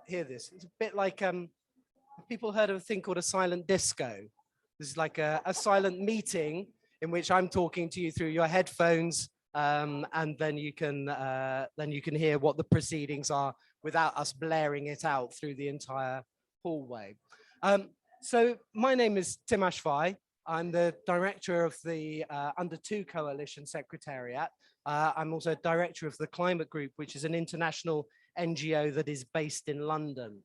hear this. It's a bit like, people heard of a thing called a silent disco. This is like a silent meeting in which I'm talking to you through your headphones, and then you can hear what the proceedings are without us blaring it out through the entire hallway. So my name is Tim Ashfai. I'm the director of the Under2 Coalition Secretariat. I'm also director of the Climate Group, which is an international NGO that is based in London.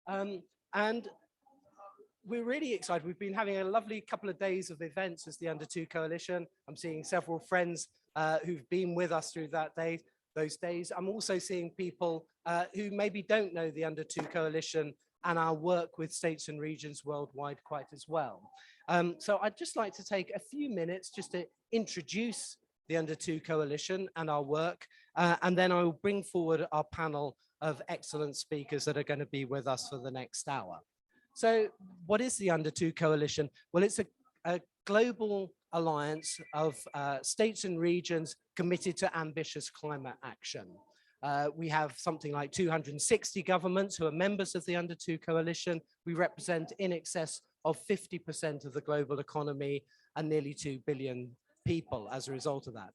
And we're really excited. We've been having a lovely couple of days of events as the Under2 Coalition. I'm seeing several friends who've been with us through those days. I'm also seeing people who maybe don't know the Under2 Coalition and our work with states and regions worldwide quite as well. So I'd just like to take a few minutes just to introduce the Under2 Coalition and our work, and then I will bring forward our panel of excellent speakers that are going to be with us for the next hour. So what is the Under2 Coalition? Well, it's a global alliance of states and regions committed to ambitious climate action. We have something like 260 governments who are members of the Under2 Coalition. We represent in excess of 50% of the global economy and nearly 2 billion people as a result of that.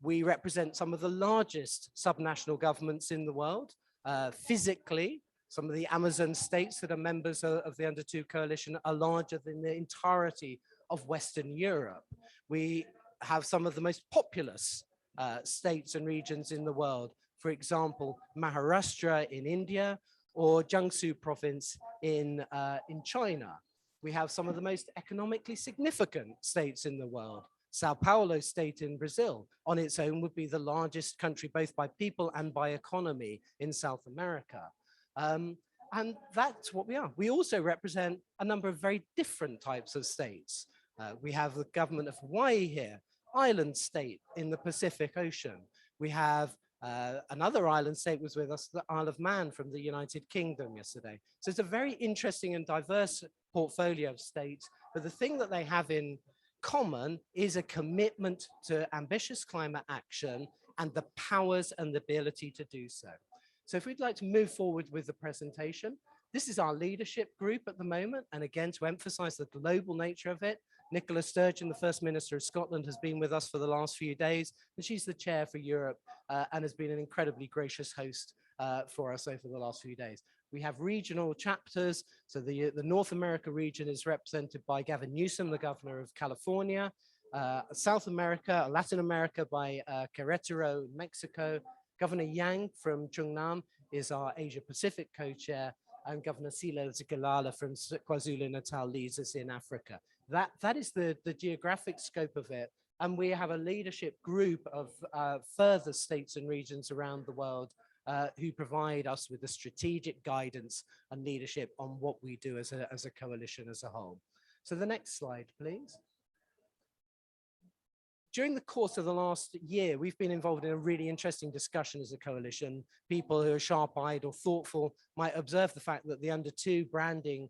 We represent some of the largest subnational governments in the world. Physically, some of the Amazon states that are members of the Under2 Coalition are larger than the entirety of Western Europe. We have some of the most populous states and regions in the world. For example, Maharashtra in India or Jiangsu province in China. We have some of the most economically significant states in the world. Sao Paulo state in Brazil on its own would be the largest country, both by people and by economy in South America. And that's what we are. We also represent a number of very different types of states. We have the government of Hawaii here, island state in the Pacific Ocean. We have another island state was with us, the Isle of Man from the United Kingdom yesterday. So it's a very interesting and diverse portfolio of states, but the thing that they have in common is a commitment to ambitious climate action and the powers and the ability to do so. So if we'd like to move forward with the presentation, this is our leadership group at the moment. And again, to emphasize the global nature of it, Nicola Sturgeon, the First Minister of Scotland, has been with us for the last few days, and she's the chair for Europe and has been an incredibly gracious host for us over the last few days. We have regional chapters. So the North America region is represented by Gavin Newsom, the governor of California. South America, Latin America by Querétaro, Mexico. Governor Yang from Chungnam is our Asia Pacific co-chair, and Governor Sila Zikalala from KwaZulu-Natal leads us in Africa. That is the geographic scope of it. And we have a leadership group of further states and regions around the world who provide us with the strategic guidance and leadership on what we do as a coalition as a whole. So the next slide, please. During the course of the last year, we've been involved in a really interesting discussion as a coalition. People who are sharp-eyed or thoughtful might observe the fact that the Under2 branding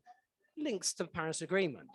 links to the Paris Agreement.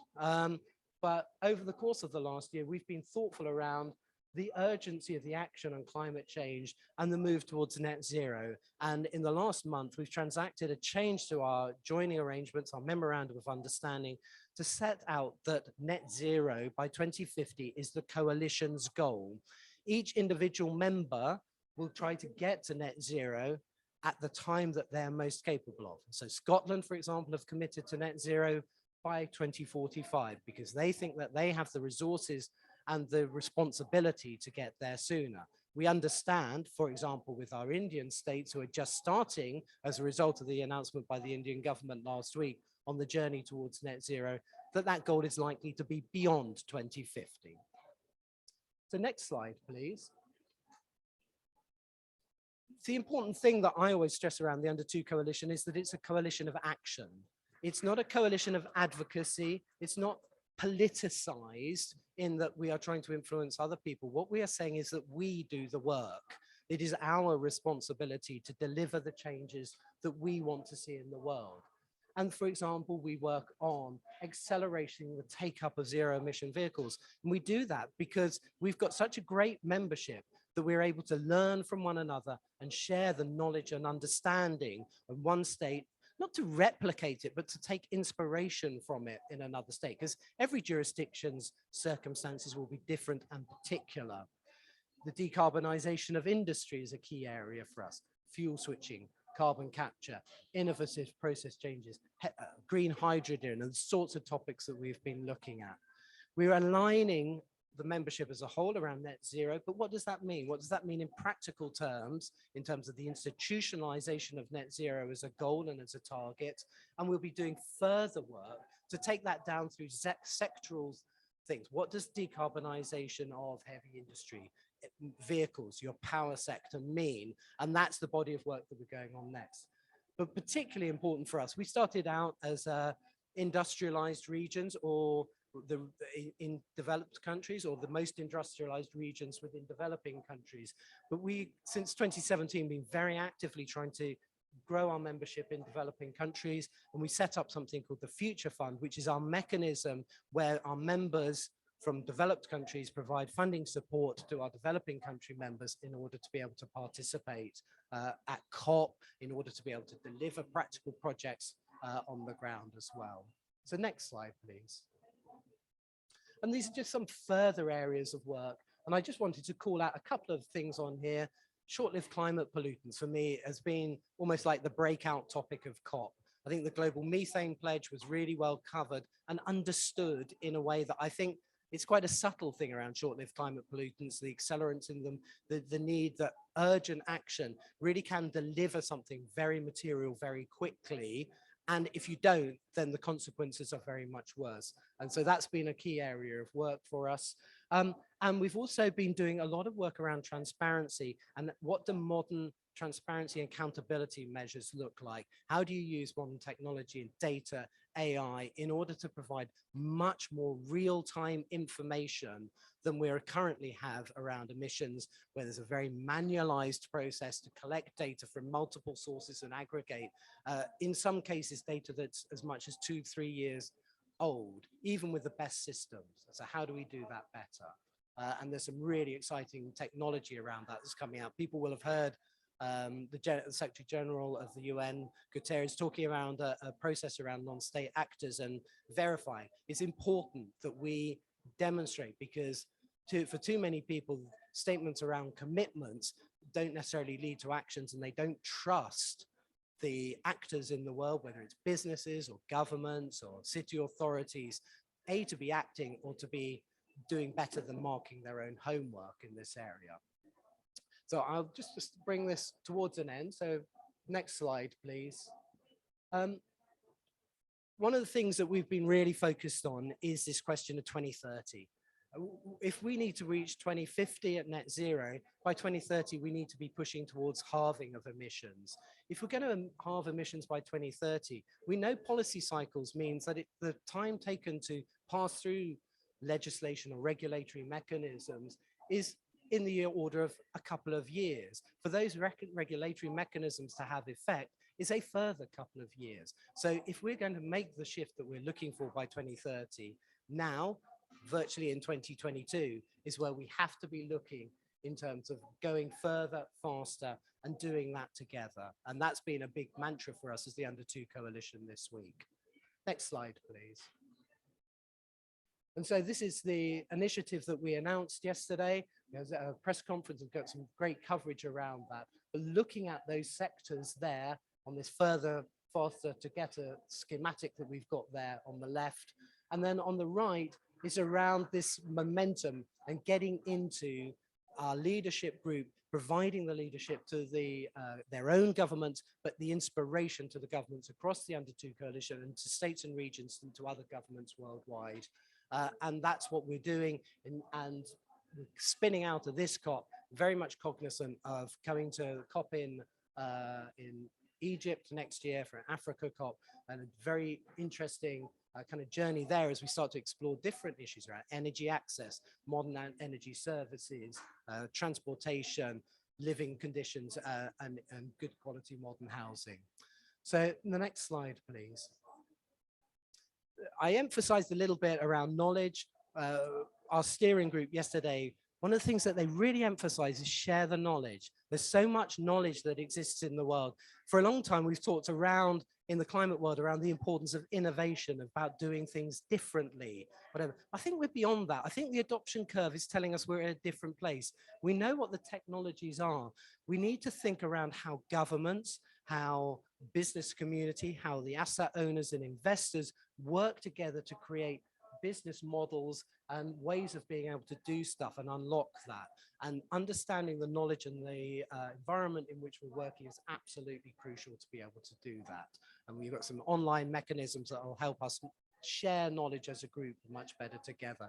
But over the course of the last year, we've been thoughtful around the urgency of the action on climate change and the move towards net zero. And in the last month, we've transacted a change to our joining arrangements, our memorandum of understanding, to set out that net zero by 2050 is the coalition's goal. Each individual member will try to get to net zero at the time that they're most capable of. So Scotland, for example, have committed to net zero by 2045 because they think that they have the resources and the responsibility to get there sooner. We understand, for example, with our Indian states who are just starting as a result of the announcement by the Indian government last week on the journey towards net zero, that goal is likely to be beyond 2050. So next slide, please. The important thing that I always stress around the Under2 Coalition is that it's a coalition of action. It's not a coalition of advocacy. It's not politicized in that we are trying to influence other people. What we are saying is that we do the work. It is our responsibility to deliver the changes that we want to see in the world. And for example, we work on accelerating the take up of zero emission vehicles. And we do that because we've got such a great membership that we're able to learn from one another and share the knowledge and understanding of one state, not to replicate it, but to take inspiration from it in another state, because every jurisdiction's circumstances will be different and particular. The decarbonisation of industry is a key area for us. Fuel switching, carbon capture, innovative process changes, green hydrogen, and the sorts of topics that we've been looking at. We're aligning the membership as a whole around net zero, but what does that mean? What does that mean in practical terms, in terms of the institutionalization of net zero as a goal and as a target? And we'll be doing further work to take that down through sectoral things. What does decarbonization of heavy industry, vehicles, your power sector mean? And that's the body of work that we're going on next. But particularly important for us, we started out as industrialized regions, or in developed countries, or the most industrialized regions within developing countries. But we, since 2017, been very actively trying to grow our membership in developing countries. And we set up something called the Future Fund, which is our mechanism where our members from developed countries provide funding support to our developing country members in order to be able to participate at COP, in order to be able to deliver practical projects on the ground as well. So next slide, please. And these are just some further areas of work. And I just wanted to call out a couple of things on here. Short-lived climate pollutants for me has been almost like the breakout topic of COP. I think the global methane pledge was really well covered and understood in a way that I think it's quite a subtle thing around short-lived climate pollutants, the accelerants in them, the need that urgent action really can deliver something very material very quickly. And if you don't, then the consequences are very much worse. And so that's been a key area of work for us. And we've also been doing a lot of work around transparency and what do modern transparency and accountability measures look like? How do you use modern technology and data, AI, in order to provide much more real-time information than we currently have around emissions, where there's a very manualized process to collect data from multiple sources and aggregate, in some cases, data that's as much as 2-3 years old, even with the best systems. So how do we do that better? And there's some really exciting technology around that that's coming out. People will have heard the Secretary General of the UN, Guterres, talking around a process around non-state actors and verifying. It's important that we demonstrate, because for too many people, statements around commitments don't necessarily lead to actions, and they don't trust the actors in the world, whether it's businesses or governments or city authorities, to be acting or to be doing better than marking their own homework in this area. So I'll just bring this towards an end. So next slide, please. One of the things that we've been really focused on is this question of 2030. If we need to reach 2050 at net zero, by 2030, we need to be pushing towards halving of emissions. If we're going to halve emissions by 2030, we know policy cycles means that the time taken to pass through legislation or regulatory mechanisms is in the order of a couple of years. For those regulatory mechanisms to have effect is a further couple of years. So if we're going to make the shift that we're looking for by 2030, now, virtually in 2022, is where we have to be looking in terms of going further, faster, and doing that together. And that's been a big mantra for us as the Under2 Coalition this week. Next slide, please. And so this is the initiative that we announced yesterday. There's a press conference and got some great coverage around that. But looking at those sectors there on this further, faster together schematic that we've got there on the left. And then on the right is around this momentum and getting into our leadership group, providing the leadership to their own governments, but the inspiration to the governments across the Under2 Coalition and to states and regions and to other governments worldwide. And that's what we're doing, and spinning out of this COP, very much cognizant of coming to COP in Egypt next year for an Africa COP, and a very interesting kind of journey there as we start to explore different issues around energy access, modern energy services, transportation, living conditions, and good quality modern housing. So the next slide, please. I emphasized a little bit around knowledge. Our steering group yesterday one of the things that they really emphasize is share the knowledge. There's so much knowledge that exists in the world. For a long time, we've talked around in the climate world around the importance of innovation, about doing things differently, whatever. I think we're beyond that. I think the adoption curve is telling us we're in a different place. We know what the technologies are. We need to think around how governments, how business community, how the asset owners and investors work together to create business models and ways of being able to do stuff and unlock that. And understanding the knowledge and the environment in which we're working is absolutely crucial to be able to do that. And we've got some online mechanisms that will help us share knowledge as a group much better together.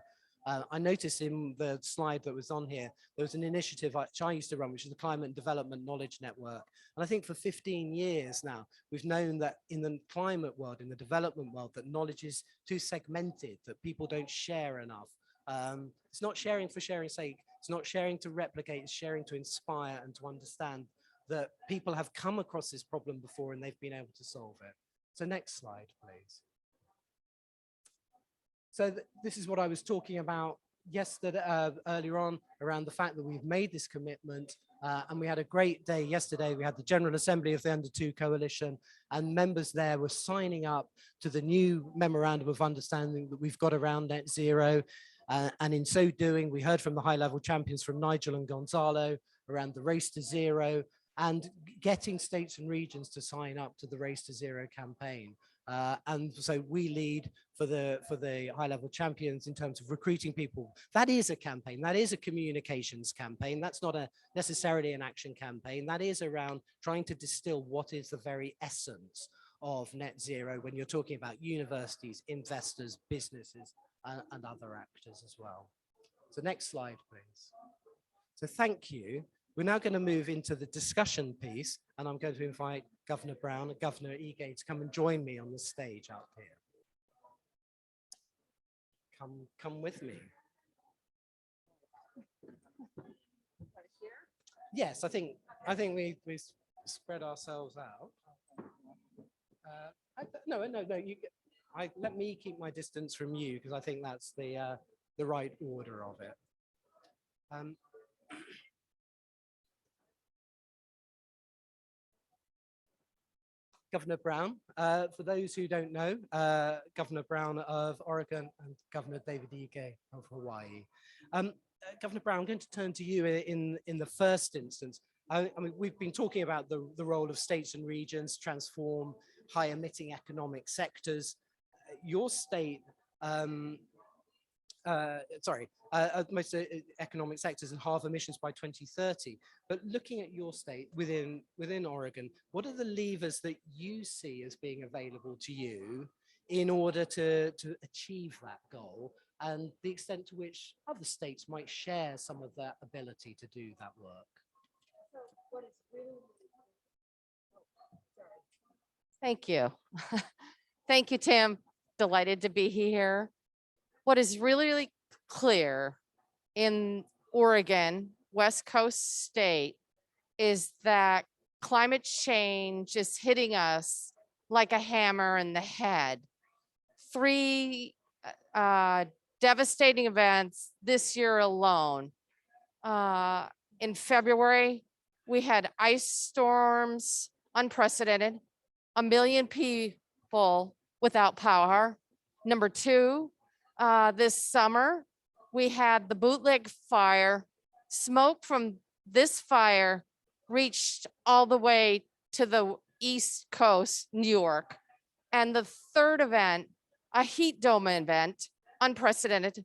I noticed in the slide that was on here, there was an initiative which I used to run, which is the Climate and Development Knowledge Network. And I think for 15 years now, we've known that in the climate world, in the development world, that knowledge is too segmented, that people don't share enough. It's not sharing for sharing's sake. It's not sharing to replicate, it's sharing to inspire and to understand that people have come across this problem before and they've been able to solve it. So next slide, please. So this is what I was talking about yesterday, earlier on, around the fact that we've made this commitment, and we had a great day yesterday. We had the General Assembly of the Under2 Coalition, and members there were signing up to the new memorandum of understanding that we've got around net zero. And in so doing, we heard from the high-level champions from Nigel and Gonzalo around the Race to Zero and getting states and regions to sign up to the Race to Zero campaign. And so we lead for the high-level champions in terms of recruiting people. That is a campaign. That is a communications campaign. That's not necessarily an action campaign. That is around trying to distill what is the very essence of net zero when you're talking about universities, investors, businesses, and other actors as well. So next slide, please. So thank you. We're now going to move into the discussion piece, and I'm going to invite Governor Brown and Governor Ige to come and join me on the stage up here. Come with me. Yes, I think we spread ourselves out. No, let me keep my distance from you because I think that's the right order of it. Governor Brown, for those who don't know, Governor Brown of Oregon and Governor David Ige of Hawaii. Governor Brown, I'm going to turn to you in the first instance. I mean, we've been talking about the role of states and regions to transform high emitting economic sectors. Your state, most economic sectors and halve emissions by 2030. But looking at your state within Oregon, what are the levers that you see as being available to you in order to achieve that goal, and the extent to which other states might share some of that ability to do that work? Thank you. Thank you, Tim. Delighted to be here. What is really clear in Oregon, West Coast state, is that climate change is hitting us like a hammer in the head. 3 devastating events this year alone. In February, we had ice storms, unprecedented, 1 million people without power. Number 2, this summer, we had the bootleg fire. Smoke from this fire reached all the way to the East Coast, New York. And the 3rd event, a heat dome event, unprecedented,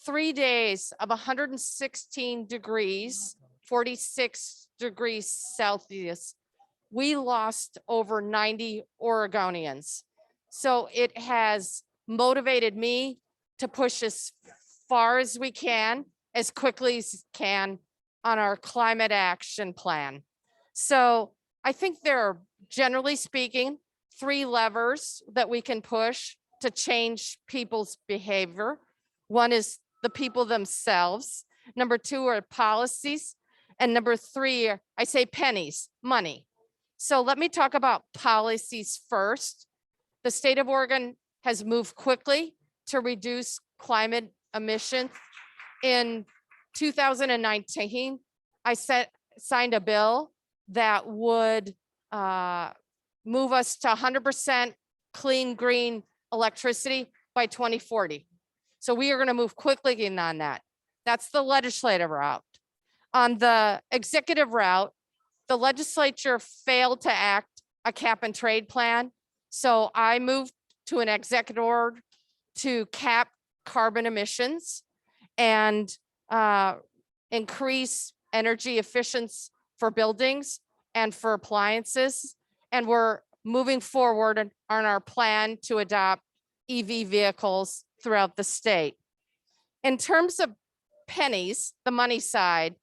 3 days of 116 degrees, 46 degrees Celsius. We lost over 90 Oregonians. So it has motivated me to push as far as we can, as quickly as can on our climate action plan. So I think there are, generally speaking, 3 levers that we can push to change people's behavior. One is the people themselves. Number 2 are policies. And number 3, I say pennies, money. So let me talk about policies first. The state of Oregon has moved quickly to reduce climate emissions in 2019, I signed a bill that would move us to 100% clean, green electricity by 2040. So we are going to move quickly in on that. That's the legislative route. On the executive route, the legislature failed to act a cap and trade plan. So I moved to an executive order to cap carbon emissions and increase energy efficiency for buildings and for appliances. And we're moving forward on our plan to adopt EV vehicles throughout the state. In terms of pennies, the money side,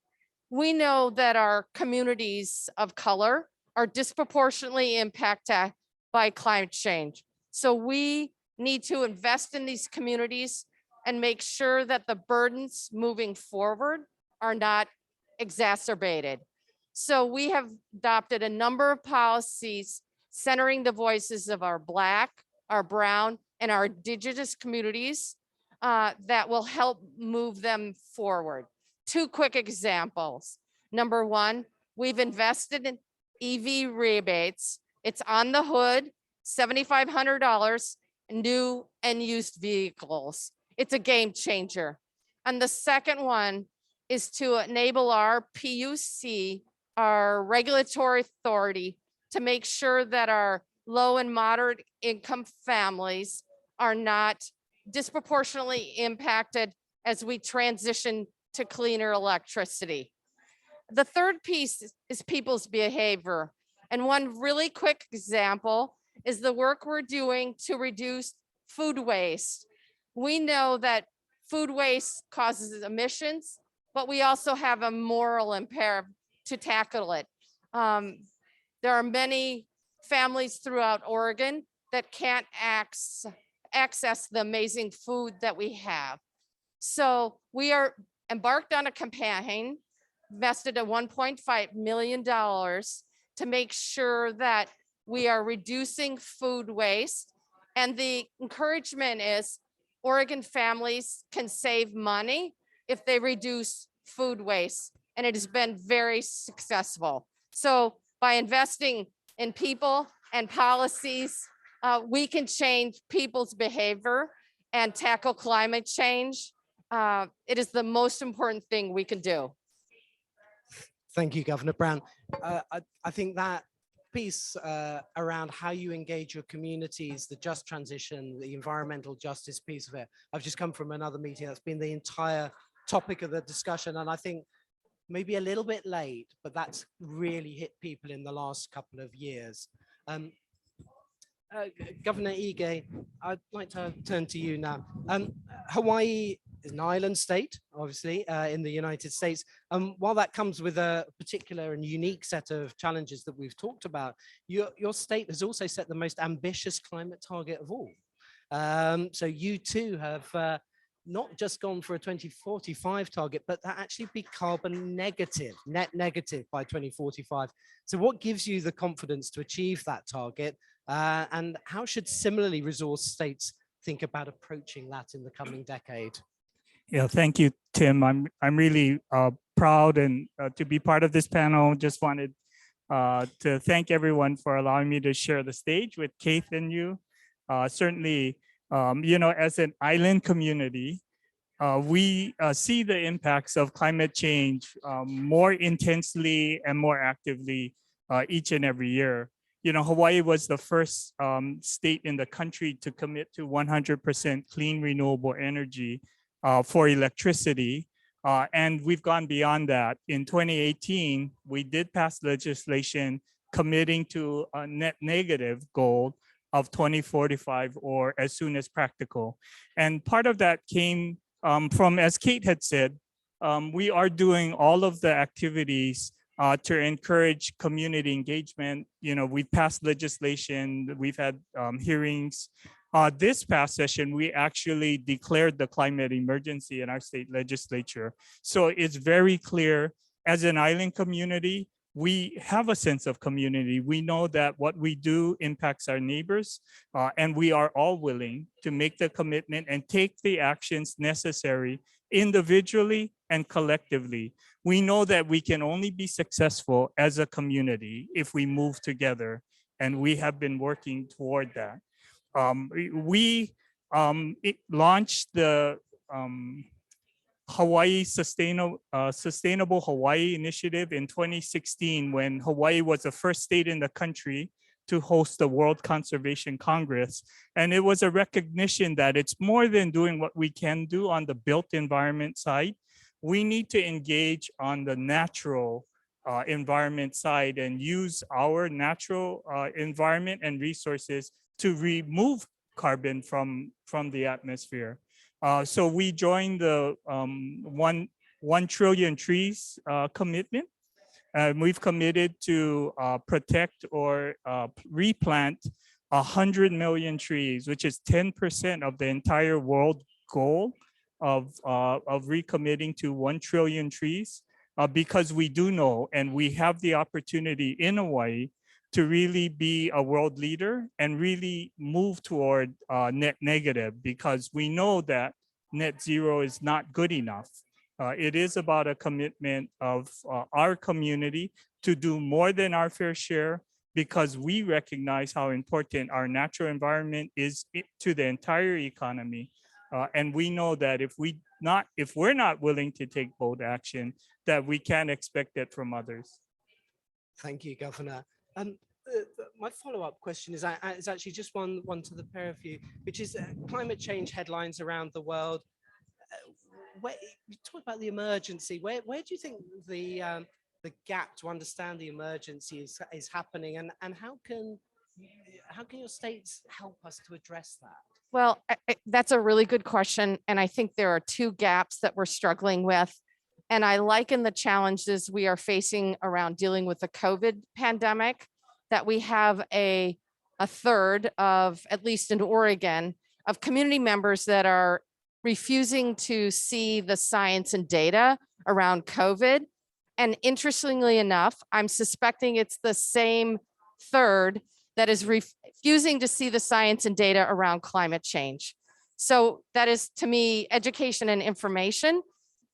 we know that our communities of color are disproportionately impacted by climate change. So we need to invest in these communities and make sure that the burdens moving forward are not exacerbated. So we have adopted a number of policies centering the voices of our Black, our Brown, and our Indigenous communities that will help move them forward. Two quick examples. Number one, we've invested in EV rebates. It's on the hood, $7,500, new and used vehicles. It's a game changer. And the second one is to enable our PUC, our regulatory authority, to make sure that our low and moderate income families are not disproportionately impacted as we transition to cleaner electricity. The third piece is people's behavior. And one really quick example is the work we're doing to reduce food waste. We know that food waste causes emissions, but we also have a moral imperative to tackle it. There are many families throughout Oregon that can't access the amazing food that we have. So we are embarked on a campaign, invested at $1.5 million to make sure that we are reducing food waste. And the encouragement is Oregon families can save money if they reduce food waste. And it has been very successful. So by investing in people and policies, we can change people's behavior and tackle climate change. It is the most important thing we can do. Thank you, Governor Brown. I think that piece around how you engage your communities, the just transition, the environmental justice piece of it. I've just come from another meeting that's been the entire topic of the discussion. And I think maybe a little bit late, but that's really hit people in the last couple of years. Governor Ige, I'd like to turn to you now. Hawaii is an island state, obviously, in the United States. While that comes with a particular and unique set of challenges that we've talked about, your state has also set the most ambitious climate target of all. So you too have not just gone for a 2045 target, but that actually be carbon negative, net negative by 2045. So what gives you the confidence to achieve that target? And how should similarly resourced states think about approaching that in the coming decade? Yeah, thank you, Tim. I'm really proud and to be part of this panel. Just wanted to thank everyone for allowing me to share the stage with Keith and you. Certainly, you know, as an island community, we see the impacts of climate change more intensely and more actively each and every year. You know, Hawaii was the first state in the country to commit to 100% clean renewable energy for electricity. And we've gone beyond that. In 2018, we did pass legislation committing to a net negative goal of 2045 or as soon as practical. And part of that came from, as Kate had said, we are doing all of the activities to encourage community engagement. You know, we've passed legislation, we've had hearings. This past session, we actually declared the climate emergency in our state legislature. So it's very clear, as an island community, we have a sense of community. We know that what we do impacts our neighbors, and we are all willing to make the commitment and take the actions necessary individually and collectively. We know that we can only be successful as a community if we move together, and we have been working toward that. We launched the Hawaii Sustainable Hawaii Initiative in 2016, when Hawaii was the first state in the country to host the World Conservation Congress. And it was a recognition that it's more than doing what we can do on the built environment side. We need to engage on the natural environment side and use our natural environment and resources to remove carbon from the atmosphere. So we joined the 1 trillion trees commitment. We've committed to protect or replant 100 million trees, which is 10% of the entire world goal of recommitting to 1 trillion trees, because we do know, and we have the opportunity in Hawaii to really be a world leader and really move toward net negative, because we know that net zero is not good enough. It is about a commitment of our community to do more than our fair share, because we recognize how important our natural environment is to the entire economy. And we know that if we're not willing to take bold action, that we can't expect it from others. Thank you, Governor. My follow-up question is actually just one to the pair of you, which is climate change headlines around the world. You talk about the emergency. Where do you think the gap to understand the emergency is happening, and how can your states help us to address that? Well, that's a really good question. And I think there are two gaps that we're struggling with. And I liken the challenges we are facing around dealing with the COVID pandemic, that we have a third of, at least in Oregon, of community members that are refusing to see the science and data around COVID. And interestingly enough, I'm suspecting it's the same third that is refusing to see the science and data around climate change. So that is, to me, education and information,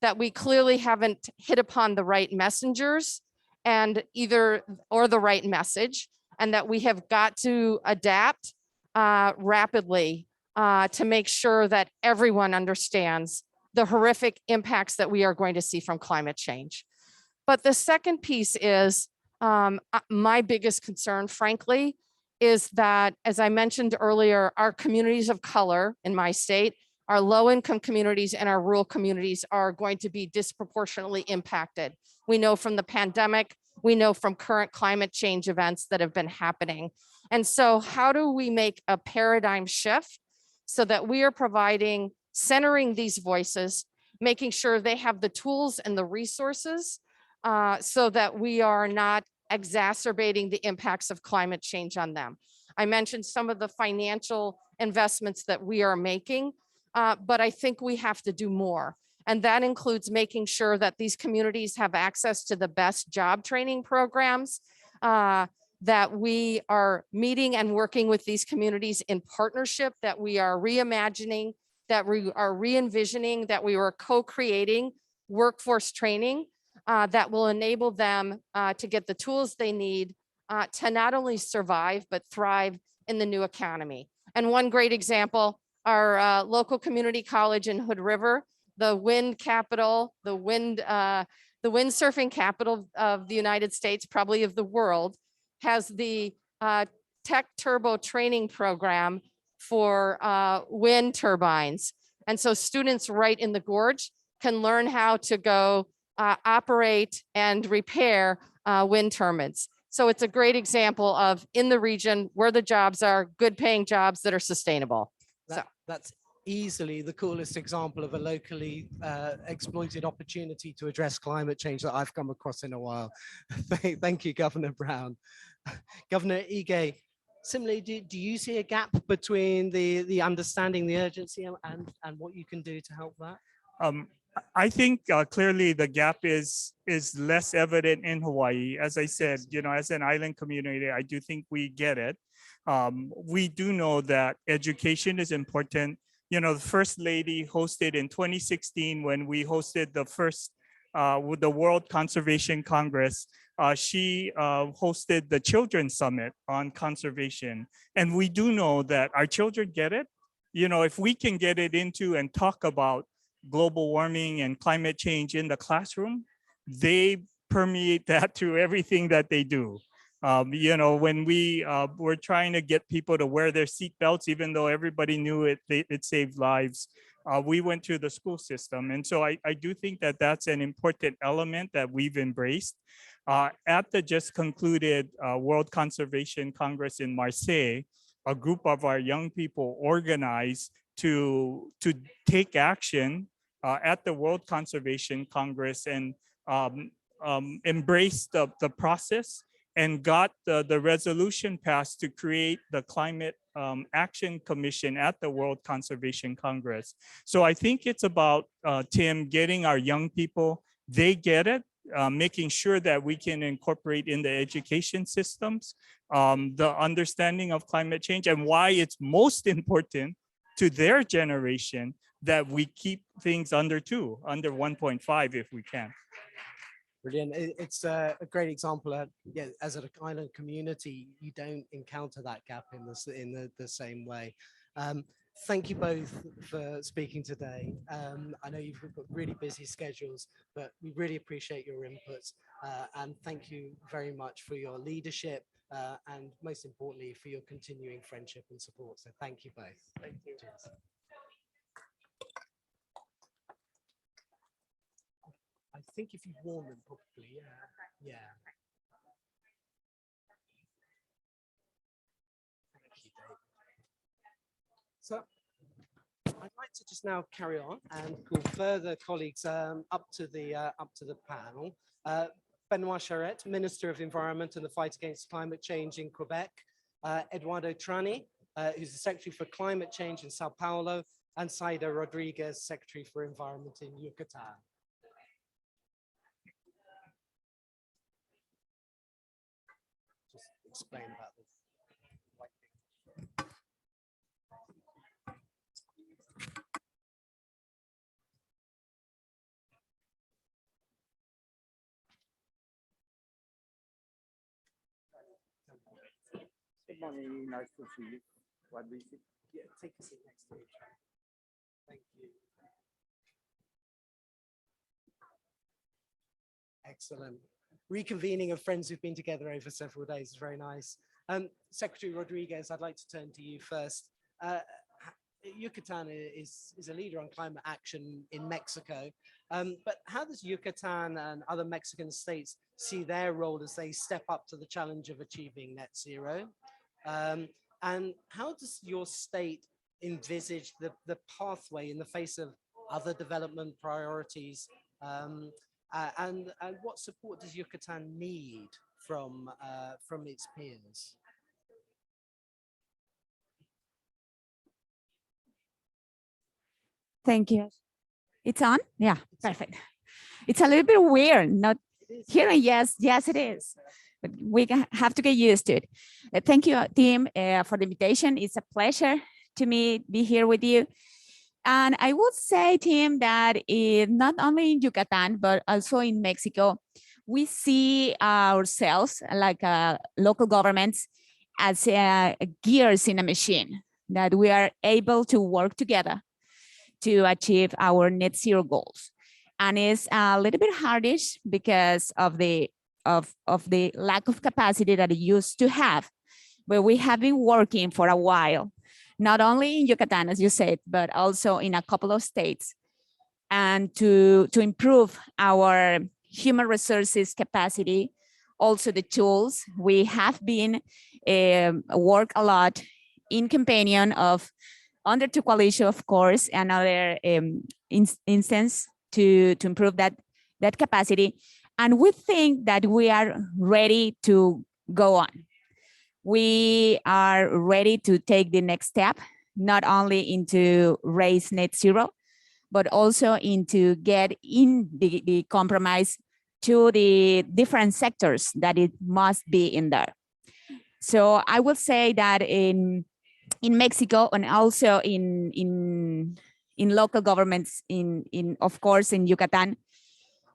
that we clearly haven't hit upon the right messengers or the right message, and that we have got to adapt rapidly to make sure that everyone understands the horrific impacts that we are going to see from climate change. But the second piece is my biggest concern, frankly, is that, as I mentioned earlier, our communities of color in my state, our low-income communities and our rural communities are going to be disproportionately impacted. We know from the pandemic, we know from current climate change events that have been happening. And so how do we make a paradigm shift so that we are centering these voices, making sure they have the tools and the resources so that we are not exacerbating the impacts of climate change on them. I mentioned some of the financial investments that we are making, but I think we have to do more. And that includes making sure that these communities have access to the best job training programs, that we are meeting and working with these communities in partnership, that we are reimagining, that we are re-envisioning, that we are co-creating workforce training that will enable them to get the tools they need to not only survive, but thrive in the new economy. And one great example, our local community college in Hood River, the wind capital, the windsurfing capital of the United States, probably of the world, has the tech turbo training program for wind turbines. And so students right in the gorge can learn how to go operate and repair wind turbines. So it's a great example of, in the region where the jobs are, good paying jobs that are sustainable. That's easily the coolest example of a locally exploited opportunity to address climate change that I've come across in a while. Thank you, Governor Brown. Governor Ige, similarly, do you see a gap between the understanding the urgency and what you can do to help that? I think clearly the gap is less evident in Hawaii. As I said, as an island community, I do think we get it. We do know that education is important. the First Lady hosted in 2016 when we hosted the first with the World Conservation Congress. She hosted the Children's Summit on conservation. And we do know that our children get it. If we can get it into and talk about global warming and climate change in the classroom, they permeate that through everything that they do. When we were trying to get people to wear their seatbelts, even though everybody knew it saved lives, we went through the school system. And so I do think that that's an important element that we've embraced. At the just concluded World Conservation Congress in Marseille, a group of our young people organized to take action at the World Conservation Congress and embrace the process and got the resolution passed to create the Climate Action Commission at the World Conservation Congress. So I think it's about, Tim, getting our young people, they get it, making sure that we can incorporate in the education systems, the understanding of climate change and why it's most important to their generation that we keep things under 1.5 if we can. Brilliant. It's a great example. Yeah, as an island community, you don't encounter that gap in the same way. Thank you both for speaking today. I know you've got really busy schedules, but we really appreciate your inputs. And thank you very much for your leadership and most importantly, for your continuing friendship and support. So thank you both. Thank you. Cheers. I think if you warm them properly, yeah. Thank you, Dave. So I'd like to just now carry on and call further colleagues up to the panel. Benoit Charette, Minister of Environment and the Fight Against Climate Change in Quebec. Eduardo Trani, who's the Secretary for Climate Change in Sao Paulo, and Saida Rodriguez, Secretary for Environment in Yucatan. Just explain about this. Good morning, nice to see you. What do you see? Yeah, take a seat next to each other. Thank you. Excellent. Reconvening of friends who've been together over several days is very nice. Secretary Rodriguez, I'd like to turn to you first. Yucatan is a leader on climate action in Mexico, but how does Yucatan and other Mexican states see their role as they step up to the challenge of achieving net zero? And how does your state envisage the pathway in the face of other development priorities? And what support does Yucatan need from its peers? Thank you. It's on? Yeah, perfect. It's a little bit weird, not hearing yes, it is. But we have to get used to it. Thank you, team, for the invitation. It's a pleasure to me be here with you. And I would say, Tim, that not only in Yucatan, but also in Mexico, we see ourselves, like local governments, as gears in a machine, that we are able to work together to achieve our net zero goals. And it's a little bit hardish because of the lack of capacity that it used to have, but we have been working for a while, not only in Yucatan, as you said, but also in a couple of states, and to improve our human resources capacity, also the tools. We have been work a lot in companion of Under2 coalition, of course, and other instance to improve that capacity. And we think that we are ready to go on. We are ready to take the next step, not only into raise net zero, but also into get in the compromise to the different sectors that it must be in there. So I would say that in Mexico and also in local governments in of course in Yucatan.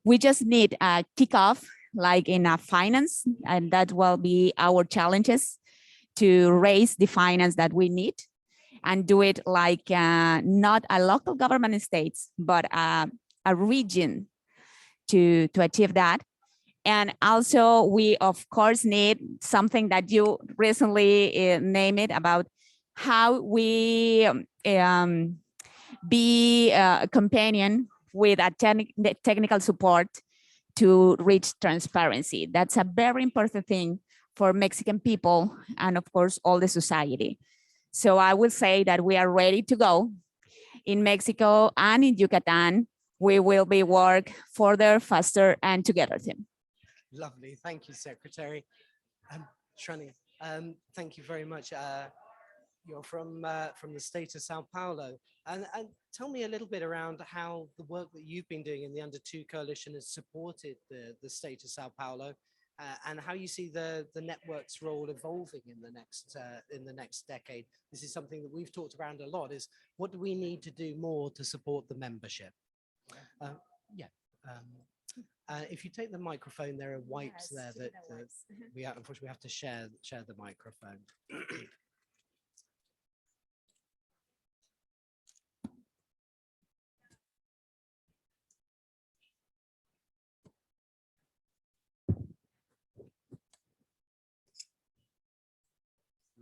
We just need a kickoff like in a finance, and that will be our challenges to raise the finance that we need and do it like not a local government in states, but a region to achieve that. And also we of course need something that you recently named it about how we be a companion with a technical support to reach transparency. That's a very important thing for Mexican people and of course all the society. So I will say that we are ready to go in Mexico and in Yucatan. We will be work further, faster, and together, Tim. Lovely. Thank you, Secretary. Shrani, thank you very much. You're from the state of Sao Paulo. And tell me a little bit around how the work that you've been doing in the Under2 coalition has supported the state of Sao Paulo, and how you see the network's role evolving in the next decade. This is something that we've talked around a lot, is what do we need to do more to support the membership? If you take the microphone, there are wipes there that we unfortunately have to share the microphone.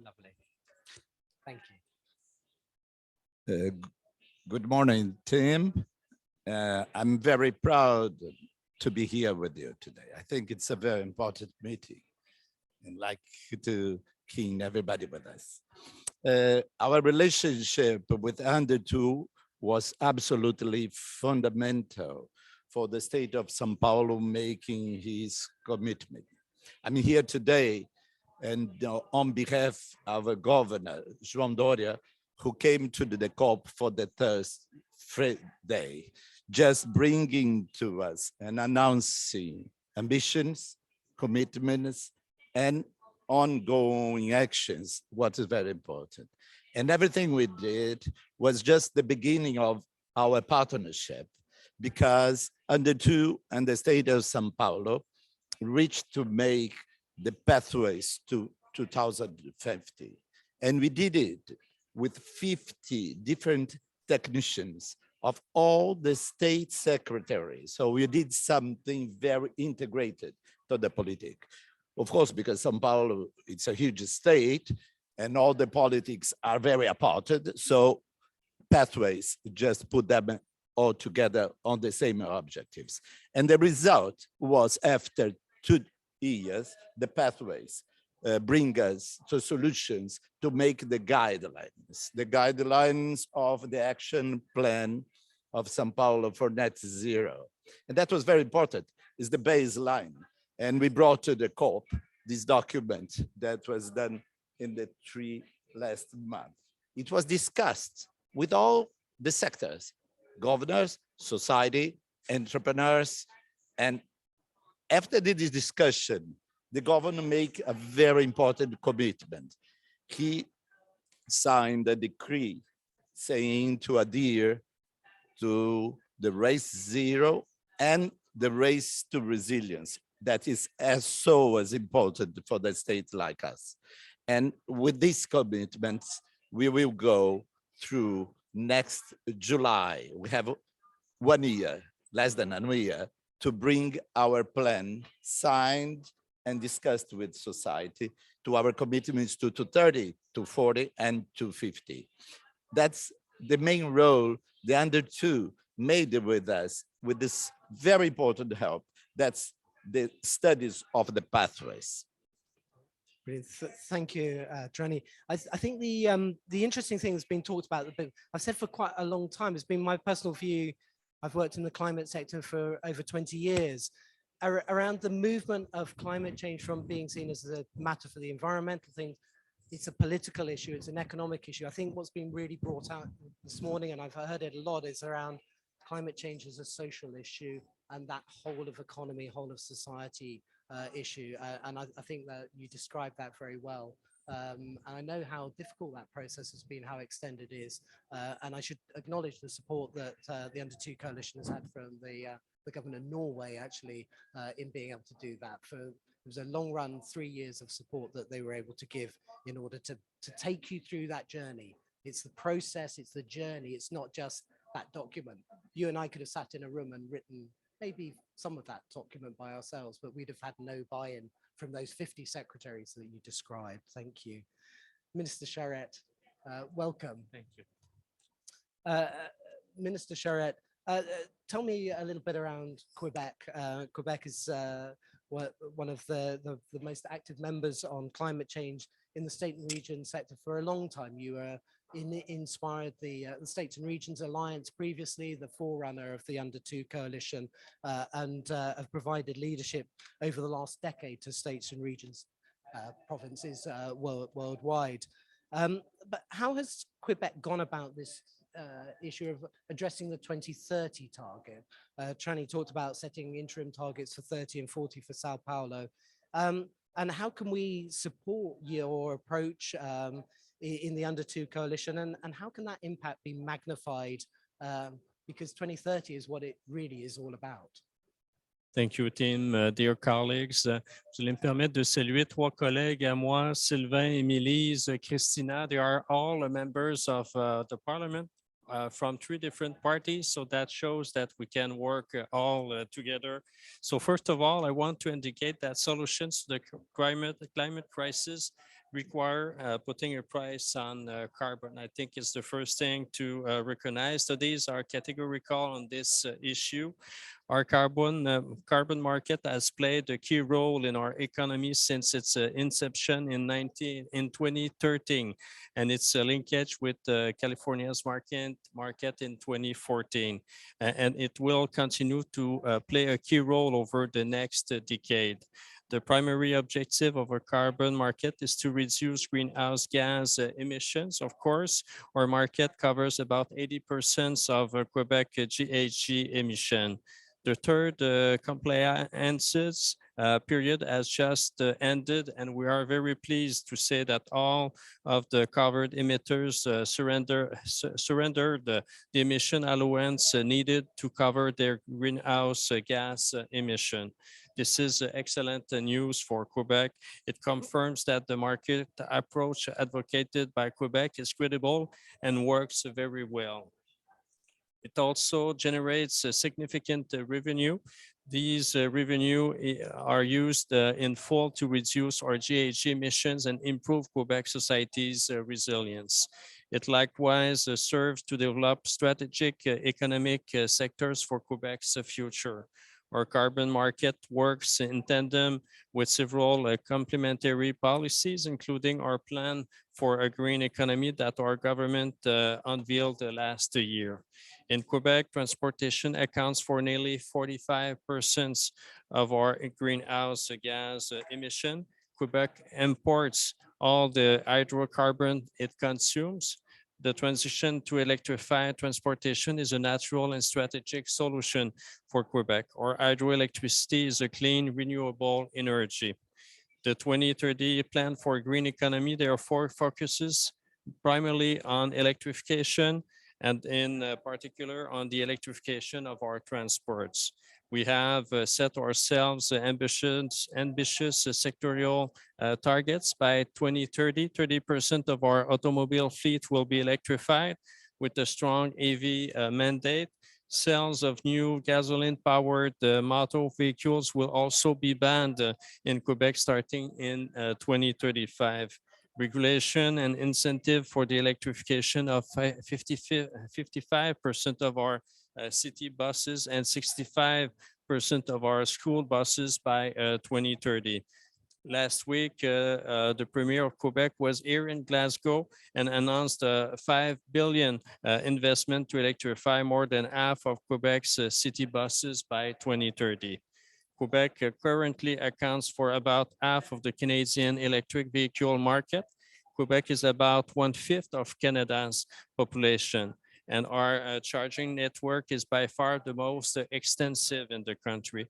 Lovely. Thank you. Good morning, Tim. I'm very proud to be here with you today. I think it's a very important meeting and like to keen everybody with us. Our relationship with Under2 was absolutely fundamental for the state of São Paulo making his commitment. I'm here today and on behalf of our governor, João Doria, who came to the COP for the third day, just bringing to us and announcing ambitions, commitments, and ongoing actions, what is very important. And everything we did was just the beginning of our partnership, because Under2 and the state of São Paulo reached to make the pathways to 2050. And we did it with 50 different technicians of all the state secretaries. So we did something very integrated to the politics. Of course, because São Paulo, it's a huge state and all the politics are very aparted. So pathways just put them all together on the same objectives. And the result was after 2 years, the pathways bring us to solutions to make the guidelines of the action plan of São Paulo for net zero. And that was very important, is the baseline. And we brought to the COP this document that was done in the last month. It was discussed with all the sectors, governors, society, entrepreneurs, and after this discussion, the governor made a very important commitment. He signed a decree saying to adhere to the race zero and the race to resilience. That is as important for the state like us. And with these commitments, we will go through next July. We have 1 year, less than 1 year, to bring our plan signed and discussed with society to our commitments to 30, to 40, and to 50. That's the main role the Under2 made with us with this very important help. That's the studies of the pathways. Brilliant. Thank you, Drani. I think the interesting thing that's been talked about, I've said for quite a long time, has been my personal view. I've worked in the climate sector for over 20 years, around the movement of climate change from being seen as a matter for the environmental thing. It's a political issue, it's an economic issue. I think what's been really brought out this morning, and I've heard it a lot, is around climate change as a social issue and that whole of economy, whole of society issue. And I think that you described that very well And I know how difficult that process has been, how extended it is. And I should acknowledge the support that the Under2 coalition has had from the government of Norway, actually, in being able to do that. It was a long run, 3 years of support that they were able to give in order to take you through that journey. It's the process, it's the journey, it's not just that document. You and I could have sat in a room and written maybe some of that document by ourselves, but we'd have had no buy-in from those 50 secretaries that you described. Thank you. Minister Charette, welcome. Thank you. Minister Charette, tell me a little bit around Quebec. Quebec is one of the most active members on climate change in the state and region sector for a long time. You inspired the States and Regions Alliance previously, the forerunner of the Under2 coalition, and have provided leadership over the last decade to states and regions, provinces worldwide. But how has Quebec gone about this issue of addressing the 2030 target? Tranny talked about setting interim targets for 30 and 40 for Sao Paulo. And how can we support your approach in the Under2 coalition, and how can that impact be magnified, because 2030 is what it really is all about? Thank you, Tim. Dear colleagues, vous allez me permettre de saluer trois collègues à moi, Sylvain, Émilise, Christina. They are all members of the parliament from 3 different parties. So that shows that we can work all together. So first of all, I want to indicate that solutions to the climate crisis require putting a price on carbon. I think it's the first thing to recognize. Studies are categorical on this issue. Our carbon market has played a key role in our economy since its inception in 2013, and its linkage with California's market in 2014. And it will continue to play a key role over the next decade. The primary objective of a carbon market is to reduce greenhouse gas emissions. Of course, our market covers about 80% of Quebec GHG emission. The third compliance period has just ended, and we are very pleased to say that all of the covered emitters surrendered the emission allowance needed to cover their greenhouse gas emission. This is excellent news for Quebec. It confirms that the market approach advocated by Quebec is credible and works very well. It also generates a significant revenue. These revenue are used in full to reduce our GHG emissions and improve Quebec society's resilience. It likewise serves to develop strategic economic sectors for Quebec's future. Our carbon market works in tandem with several complementary policies, including our plan for a green economy that our government unveiled last year. In Quebec, transportation accounts for nearly 45% of our greenhouse gas emission. Quebec imports all the hydrocarbon it consumes. The transition to electrified transportation is a natural and strategic solution for Quebec. Our hydroelectricity is a clean, renewable energy. The 2030 plan for green economy, therefore, focuses primarily on electrification and in particular on the electrification of our transports. We have set ourselves ambitious sectorial targets. By 2030, 30% of our automobile fleet will be electrified with a strong EV mandate. Sales of new gasoline-powered motor vehicles will also be banned in Quebec starting in 2035. Regulation and incentive for the electrification of 55% of our city buses and 65% of our school buses by 2030. Last week, the Premier of Quebec was here in Glasgow and announced a $5 billion investment to electrify more than half of Quebec's city buses by 2030. Quebec currently accounts for about half of the Canadian electric vehicle market. Quebec is about 1/5 of Canada's population, and our charging network is by far the most extensive in the country.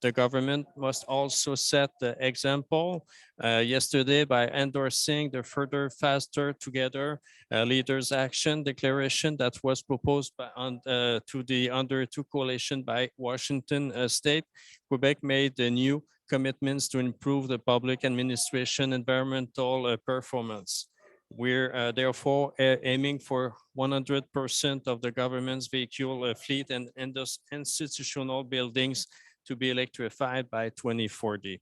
The government must also set the example yesterday by endorsing the Further, Faster, Together Leaders Action Declaration that was proposed to the Under2 coalition by Washington State. Quebec made the new commitments to improve the public administration environmental performance. We're therefore aiming for 100% of the government's vehicle fleet and institutional buildings to be electrified by 2040.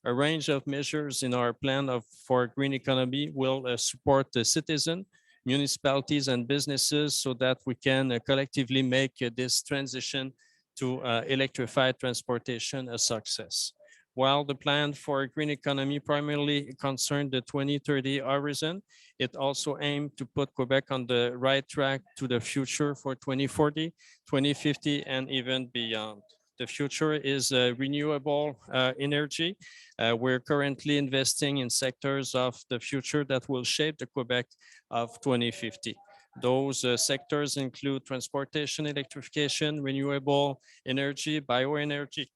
A range of measures in our plan for green economy will support the citizen, municipalities, and businesses so that we can collectively make this transition to electrified transportation a success. While the plan for a green economy primarily concerned the 2030 horizon, it also aimed to put Quebec on the right track to the future for 2040, 2050, and even beyond. The future is renewable energy. We're currently investing in sectors of the future that will shape the Quebec of 2050. Those sectors include transportation, electrification, renewable energy, bioenergy,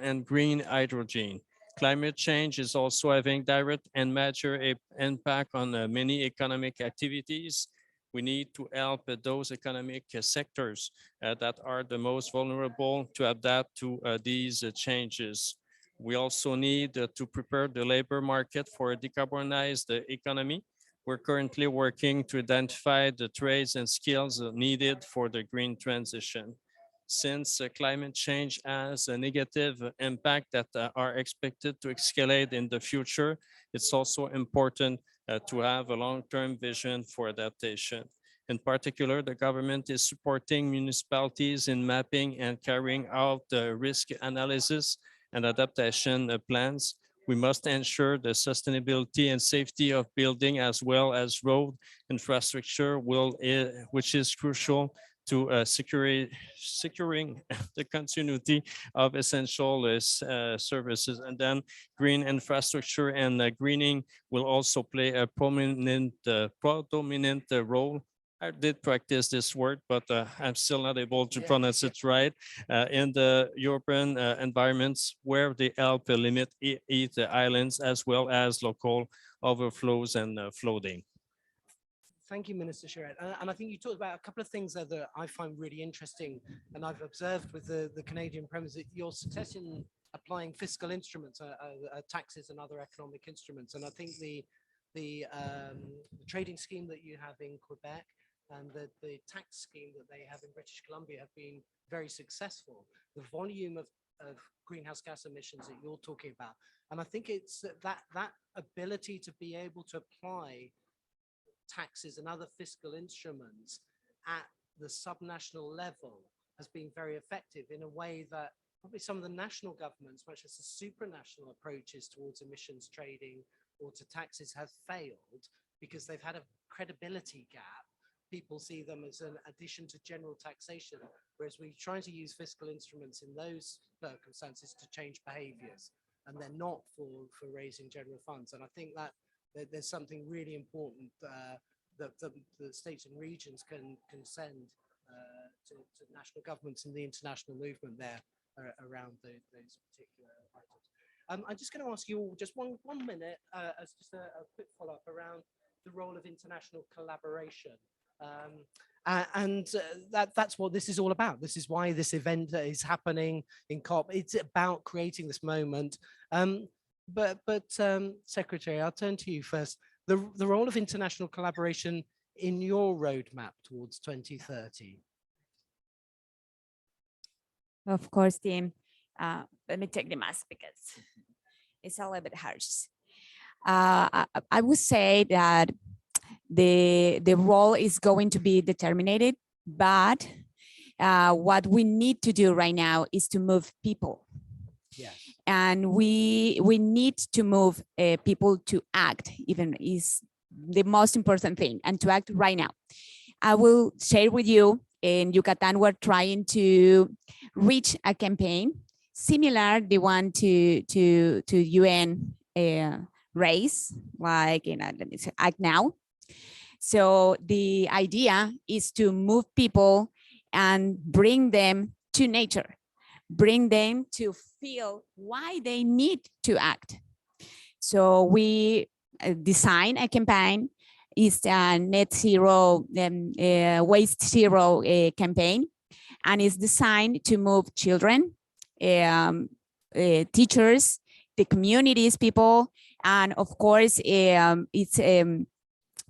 and green hydrogen. Climate change is also having direct and major impact on many economic activities. We need to help those economic sectors that are the most vulnerable to adapt to these changes. We also need to prepare the labor market for a decarbonized economy. We're currently working to identify the trades and skills needed for the green transition. Since climate change has a negative impact that are expected to escalate in the future, it's also important to have a long-term vision for adaptation. In particular, the government is supporting municipalities in mapping and carrying out the risk analysis and adaptation plans. We must ensure the sustainability and safety of building as well as road infrastructure, which is crucial to securing the continuity of essential services. And then green infrastructure and greening will also play a prominent, predominant role. I did practice this word, but I'm still not able to pronounce it right. In the urban environments where they help limit heat islands as well as local overflows and flooding. Thank you, Minister Charette. And I think you talked about a couple of things there that I find really interesting, and I've observed with the Canadian Premiers that your success in applying fiscal instruments, taxes and other economic instruments. And I think the trading scheme that you have in Quebec and the tax scheme that they have in British Columbia have been very successful. The volume of greenhouse gas emissions that you're talking about. And I think it's that ability to be able to apply taxes and other fiscal instruments at the subnational level has been very effective in a way that probably some of the national governments, much as the supranational approaches towards emissions trading or to taxes, have failed because they've had a credibility gap. People see them as an addition to general taxation, whereas we're trying to use fiscal instruments in those circumstances to change behaviors, and they're not for raising general funds. And I think that there's something really important that the states and regions can send to national governments and the international movement there around those particular items. I'm just going to ask you all just one minute as just a quick follow-up around the role of international collaboration. That's what this is all about. This is why this event is happening in COP. It's about creating this moment. But Secretary, I'll turn to you first. The role of international collaboration in your roadmap towards 2030. Of course, Tim. Let me take the mask because it's a little bit harsh. I would say that the role is going to be determined, but what we need to do right now is to move people. Yes. And we need to move people to act, even is the most important thing, and to act right now. I will share with you, in Yucatan, we're trying to reach a campaign similar the one to UN race, like let me say, Act Now. So the idea is to move people and bring them to nature, bring them to feel why they need to act. So we design a campaign. It's a net zero, waste zero campaign, and it's designed to move children, teachers, the communities, people, and of course, it's a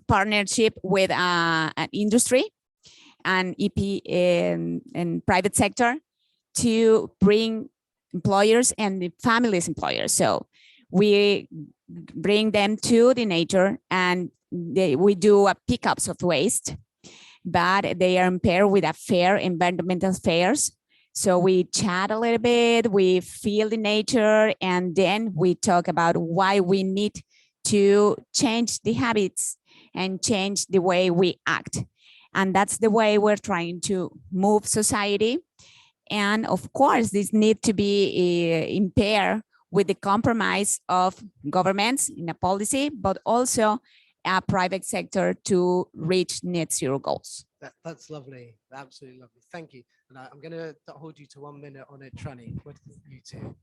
partnership with an industry and EP and private sector to bring employers and the families employers. So we bring them to the nature, and we do a pickups of waste, but they are paired with a fair environmental fairs. So we chat a little bit, we feel the nature, and then we talk about why we need to change the habits and change the way we act. And that's the way we're trying to move society. And of course, this need to be in pair with the compromise of governments in a policy, but also a private sector to reach net zero goals. That's lovely. Absolutely lovely. Thank you. And I'm going to hold you to 1 minute on it, Tranny. What do you two?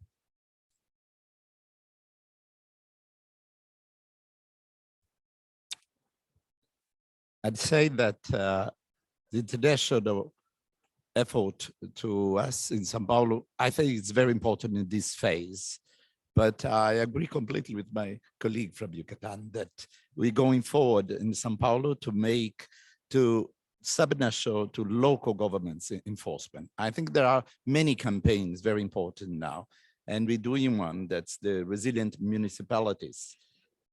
I'd say that the international effort to us in São Paulo, I think it's very important in this phase. But I agree completely with my colleague from Yucatan that we're going forward in São Paulo to make to subnational to local governments enforcement. I think there are many campaigns very important now, and we're doing one that's the resilient municipalities.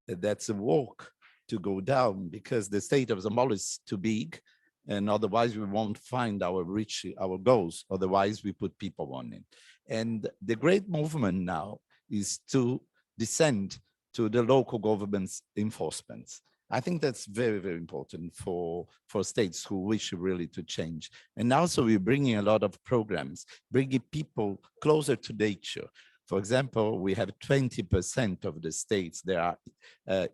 That's a walk to go down because the state of São Paulo is too big, and otherwise we won't find our goals. Otherwise we put people on it. And the great movement now is to descend to the local government's enforcements. I think that's very, very important for states who wish really to change. And also we're bringing a lot of programs, bringing people closer to nature. For example, we have 20% of the states, there are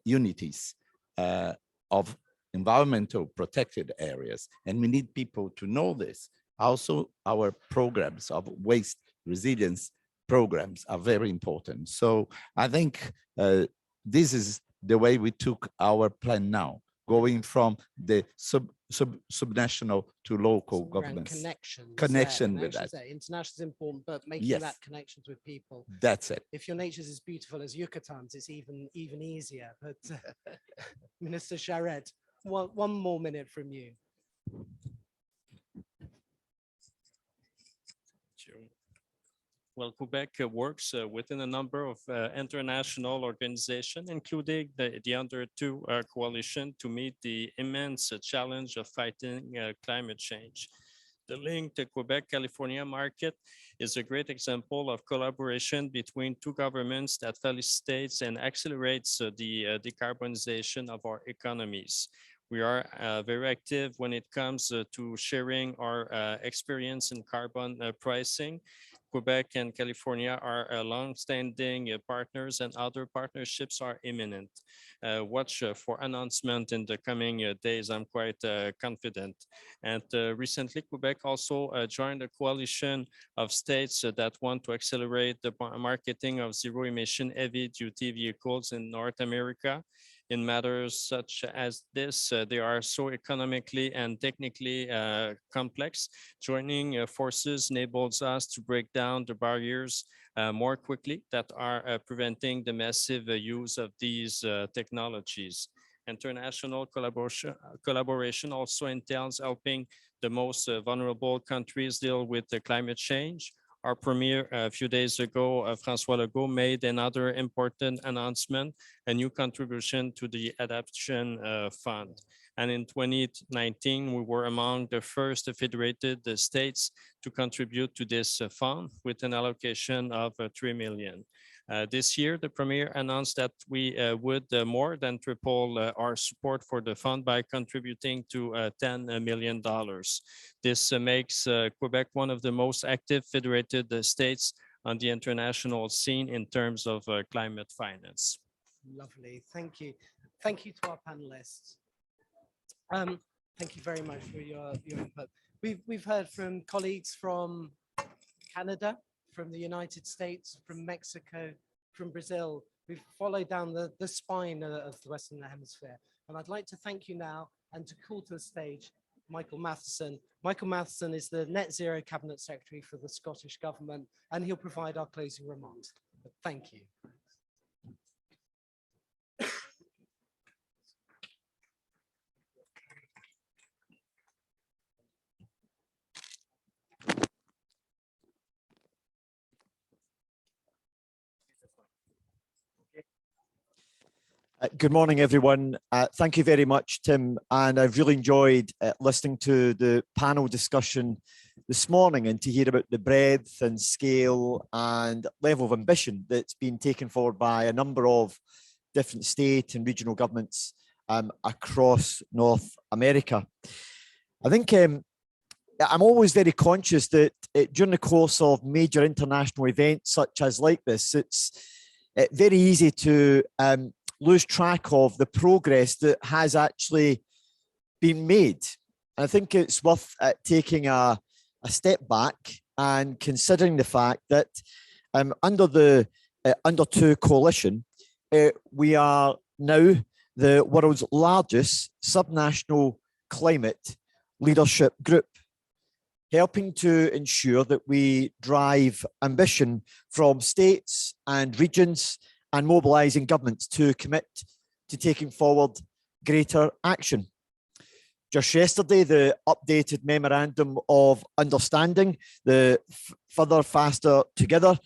unities of environmental protected areas. And we need people to know this. Also, our programs of waste resilience programs are very important. So I think this is the way we took our plan now, going from the subnational to local governments. Connection with that. International is important, but making that connections with people. That's it. If your nature is as beautiful as Yucatan's, it's even easier. But Minister Charette, one more minute from you. Well, Quebec works within a number of international organizations, including the Under2 coalition, to meet the immense challenge of fighting climate change. The link to Quebec-California market is a great example of collaboration between two governments that facilitates and accelerates the decarbonization of our economies. We are very active when it comes to sharing our experience in carbon pricing. Quebec and California are long-standing partners, and other partnerships are imminent. Watch for announcement in the coming days. I'm quite confident. And recently, Quebec also joined a coalition of states that want to accelerate the marketing of zero-emission heavy-duty vehicles in North America. In matters such as this, they are so economically and technically complex. Joining forces enables us to break down the barriers more quickly that are preventing the massive use of these technologies. International collaboration also entails helping the most vulnerable countries deal with the climate change. Our premier a few days ago, François Legault, made another important announcement, a new contribution to the Adaptation Fund. And in 2019, we were among the first federated states to contribute to this fund with an allocation of $3 million. This year, the Premier announced that we would more than triple our support for the fund by contributing to $10 million. This makes Quebec one of the most active federated states on the international scene in terms of climate finance. Lovely, thank you. Thank you to our panelists. Thank you very much for your input. We've heard from colleagues from Canada, from the United States, from Mexico, from Brazil. We've followed down the spine of the Western Hemisphere. And I'd like to thank you now and to call to the stage Michael Matheson. Michael Matheson is the Net Zero Cabinet Secretary for the Scottish Government, and he'll provide our closing remarks. Thank you. Good morning, everyone. Thank you very much, Tim. And I've really enjoyed listening to the panel discussion this morning and to hear about the breadth and scale and level of ambition that's been taken forward by a number of different state and regional governments across North America. I think I'm always very conscious that during the course of major international events such as like this, it's very easy to lose track of the progress that has actually been made. And I think it's worth taking a step back and considering the fact that under the Under2 coalition, we are now the world's largest subnational climate leadership group, helping to ensure that we drive ambition from states and regions and mobilising governments to commit to taking forward greater action. Just yesterday, the updated Memorandum of Understanding, the Further, Faster, Together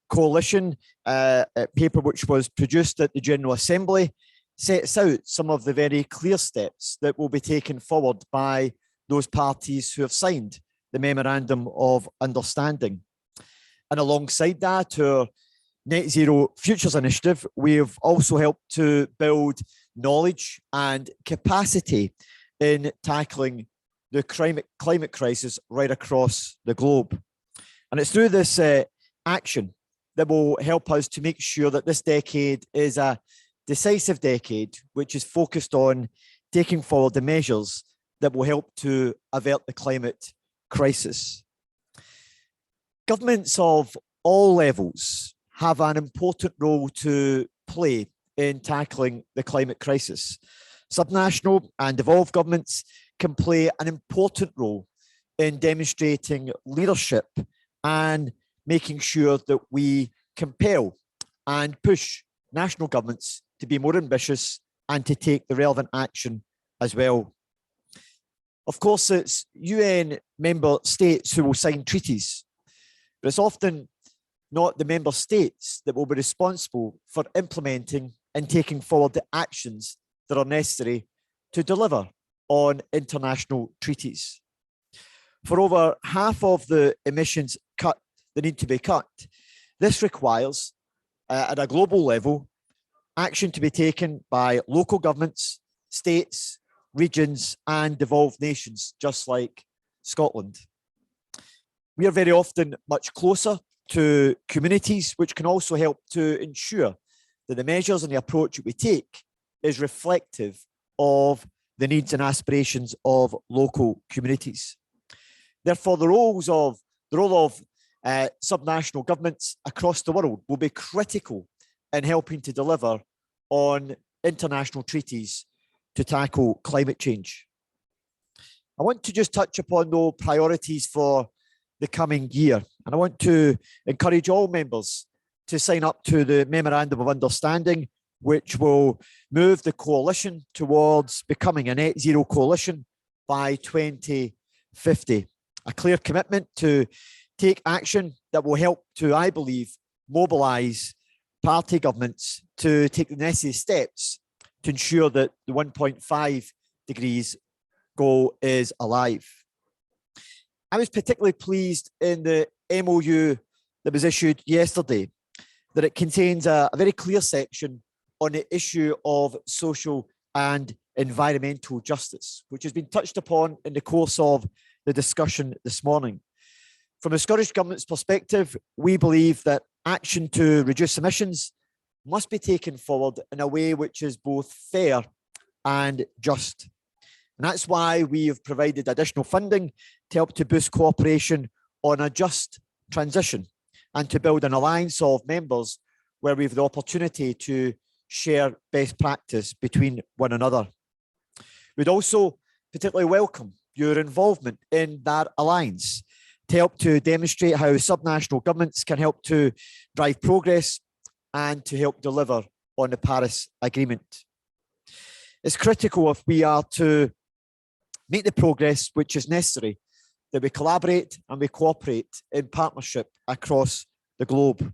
coalition paper, which was produced at the General Assembly, sets out some of the very clear steps that will be taken forward by those parties who have signed the Memorandum of Understanding. And alongside that, our Net Zero Futures Initiative, we have also helped to build knowledge and capacity in tackling the climate crisis right across the globe. And it's through this action that will help us to make sure that this decade is a decisive decade, which is focused on taking forward the measures that will help to avert the climate crisis. Governments of all levels have an important role to play in tackling the climate crisis. Subnational and devolved governments can play an important role in demonstrating leadership and making sure that we compel and push national governments to be more ambitious and to take the relevant action as well. Of course, it's UN member states who will sign treaties, but it's often not the member states that will be responsible for implementing and taking forward the actions that are necessary to deliver on international treaties. For over half of the emissions that need to be cut, this requires, at a global level, action to be taken by local governments, states, regions, and devolved nations, just like Scotland. We are very often much closer to communities, which can also help to ensure that the measures and the approach that we take is reflective of the needs and aspirations of local communities. Therefore, the role of subnational governments across the world will be critical in helping to deliver on international treaties to tackle climate change. I want to just touch upon those priorities for the coming year. And I want to encourage all members to sign up to the Memorandum of Understanding, which will move the coalition towards becoming a net zero coalition by 2050. A clear commitment to take action that will help to, I believe, mobilise party governments to take the necessary steps to ensure that the 1.5 degrees goal is alive. I was particularly pleased in the MOU that was issued yesterday that it contains a very clear section on the issue of social and environmental justice, which has been touched upon in the course of the discussion this morning. From the Scottish Government's perspective, we believe that action to reduce emissions must be taken forward in a way which is both fair and just. And that's why we have provided additional funding to help to boost cooperation on a just transition, and to build an alliance of members where we have the opportunity to share best practice between one another. We'd also particularly welcome your involvement in that alliance to help to demonstrate how subnational governments can help to drive progress and to help deliver on the Paris Agreement. It's critical if we are to make the progress which is necessary that we collaborate and we cooperate in partnership across the globe.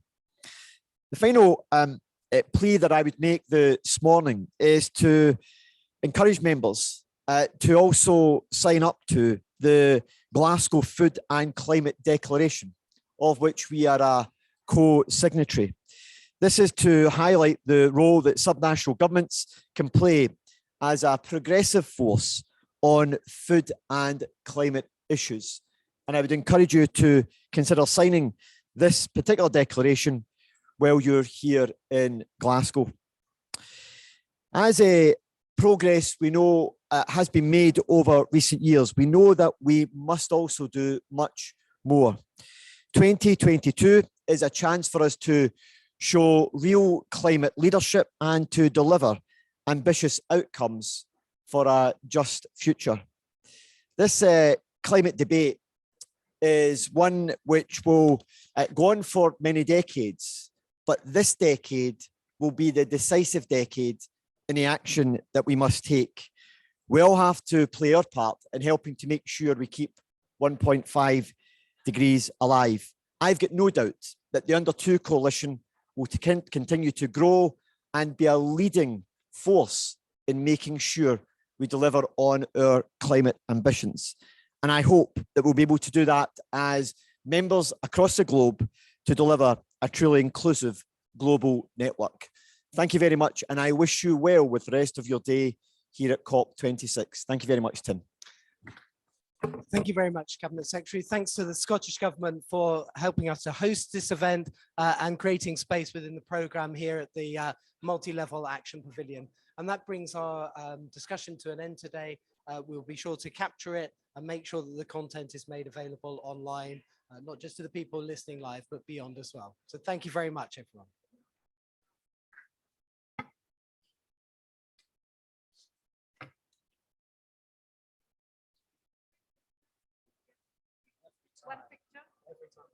The final plea that I would make this morning is to encourage members to also sign up to the Glasgow Food and Climate Declaration, of which we are a co-signatory. This is to highlight the role that subnational governments can play as a progressive force on food and climate issues. And I would encourage you to consider signing this particular declaration while you're here in Glasgow. As a progress we know has been made over recent years, we know that we must also do much more. 2022 is a chance for us to show real climate leadership and to deliver ambitious outcomes for a just future. This climate debate is one which will go on for many decades, but this decade will be the decisive decade in the action that we must take. We all have to play our part in helping to make sure we keep 1.5 degrees alive. I've got no doubt that the Under2 coalition will continue to grow and be a leading force in making sure we deliver on our climate ambitions. And I hope that we'll be able to do that as members across the globe to deliver a truly inclusive global network. Thank you very much, and I wish you well with the rest of your day here at COP26. Thank you very much, Tim. Thank you very much, Cabinet Secretary. Thanks to the Scottish Government for helping us to host this event and creating space within the programme here at the Multi-Level Action Pavilion. And that brings our discussion to an end today. We'll be sure to capture it and make sure that the content is made available online, not just to the people listening live, but beyond as well. So thank you very much, everyone. One picture every time.